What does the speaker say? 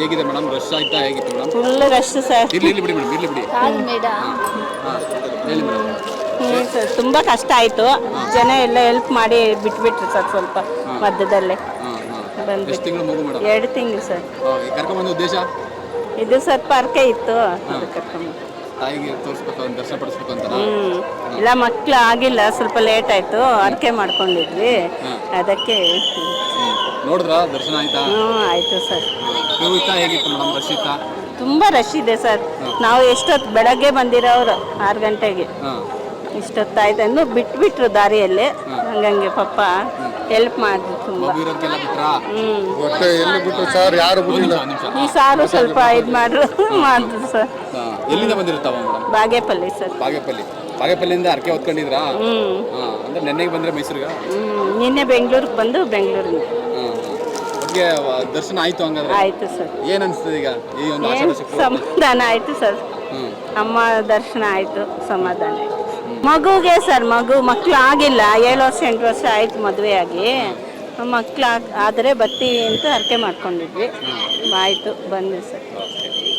ಹೇಗಿದೆ madam? Rush ಆಯ್ತಾ? ಹೇಗಿತ್ತು ಮೇಡಮ್? Full rush sir. ಇಲ್ಲಿ ಬಿಡಿ ಮೇಡಮ್, ಇಲ್ಲಿ ಬಿಡಿ. ಹೇಳಿ ಮೇಡಮ್. ಸರ್ ತುಂಬ ಕಷ್ಟ ಆಯಿತು. ಜನ ಎಲ್ಲ ಹೆಲ್ಪ್ ಮಾಡಿ ಬಿಟ್ಬಿಟ್ರು ಸರ್ ಸ್ವಲ್ಪ ಮಧ್ಯದಲ್ಲೇ. ಎಷ್ಟು ತಿಂಗಳು ಮಗು ಮೇಡಮ್? 2 ತಿಂಗಳು ಸರ್. ಕರ್ಕೊಂಡ್ಬಂದು ಉದ್ದೇಶ ಇದು ಸ್ವಲ್ಪ ಅರ್ಕೆ ಇತ್ತು, ಕರ್ಕೊಂಡು ತಾಯಿಗೆ ತೋರಿಸ್ಬೇಕು, ದರ್ಶನ ಪಡಿಸ್ಬೇಕು ಅಂತ. ಇಲ್ಲ ಮಕ್ಳು ಆಗಿಲ್ಲ, ಸ್ವಲ್ಪ ಲೇಟ್ ಆಯಿತು, ಅರ್ಕೆ ಮಾಡ್ಕೊಂಡಿದ್ವಿ ಅದಕ್ಕೆ. ನೋಡಿದ್ರಾ? ದರ್ಶನ ಆಯ್ತಾ? ಆಯಿತು ಸರ್. ಕ್ಯೂ ಇತ್ತಾ? ಹೇಗಿತ್ತು ಮೇಡಮ್? ರಶ್ ಇತ್ತಾ? ತುಂಬ ರಶ್ ಇದೆ ಸರ್. ನಾವು ಎಷ್ಟೊತ್ತು ಬೆಳಗ್ಗೆ ಬಂದಿರೋರು 6 ಗಂಟೆಗೆ. ಇಷ್ಟೊತ್ತಾಯ್ತು ಅಂದು ಬಿಟ್ಬಿಟ್ರು ದಾರಿಯಲ್ಲಿ. ಹಂಗಂಗೆ ಪಾಪ ಹೆಲ್ಪ್ ಮಾಡಿದ್ರು ತುಂಬ. ಈ ಸಾರು ಸ್ವಲ್ಪ ಇದು ಮಾಡಿದ್ರು ಸರ್. ಎಲ್ಲಿಂದ ಬಂದಿರುತ್ತಾವ ಮೇಡಮ್? ಬಾಗೇಪಲ್ಲಿ ಸರ್. ಬಾಗೇಪಲ್ಲಿಂದ ಅರ್ಕೆ ಹೊತ್ಕೊಂಡಿದ್ರಾ? ಅಂದ್ರೆ ನೆನ್ನೆಗೆ ಬಂದ್ರೆ ಮೈಸೂರಿಗೆ? ನಿನ್ನೆ ಬೆಂಗಳೂರಿಗೆ ಬಂದು ಬೆಂಗಳೂರಿಂದ. ದರ್ಶನ ಆಯ್ತು ಹಂಗಾದ್ರೆ? ಆಯ್ತು ಸರ್. ಏನ್ ಅನ್ಸ್ತದೆ ಈಗ ಈ ಒಂದು ಆಷಾಢ ಶುಕ್ರವಾರ? ಸಮಾಧಾನ ಆಯ್ತು ಸರ್. ಅಮ್ಮ ದರ್ಶನ ಆಯ್ತು, ಸಮಾಧಾನ ಆಯ್ತು. ಮಗುಗೆ ಸರ್, ಮಕ್ಳು ಆಗಿಲ್ಲ, 7 ವರ್ಷ 8 ವರ್ಷ ಆಯ್ತು ಮದುವೆ ಆಗಿ. ಮಕ್ಳು ಆದರೆ ಬರ್ತೀವಿ ಅಂತ ಅರ್ಕೆ ಮಾಡ್ಕೊಂಡಿದ್ವಿ. ಆಯ್ತು, ಬಂದ್ವಿ ಸರ್.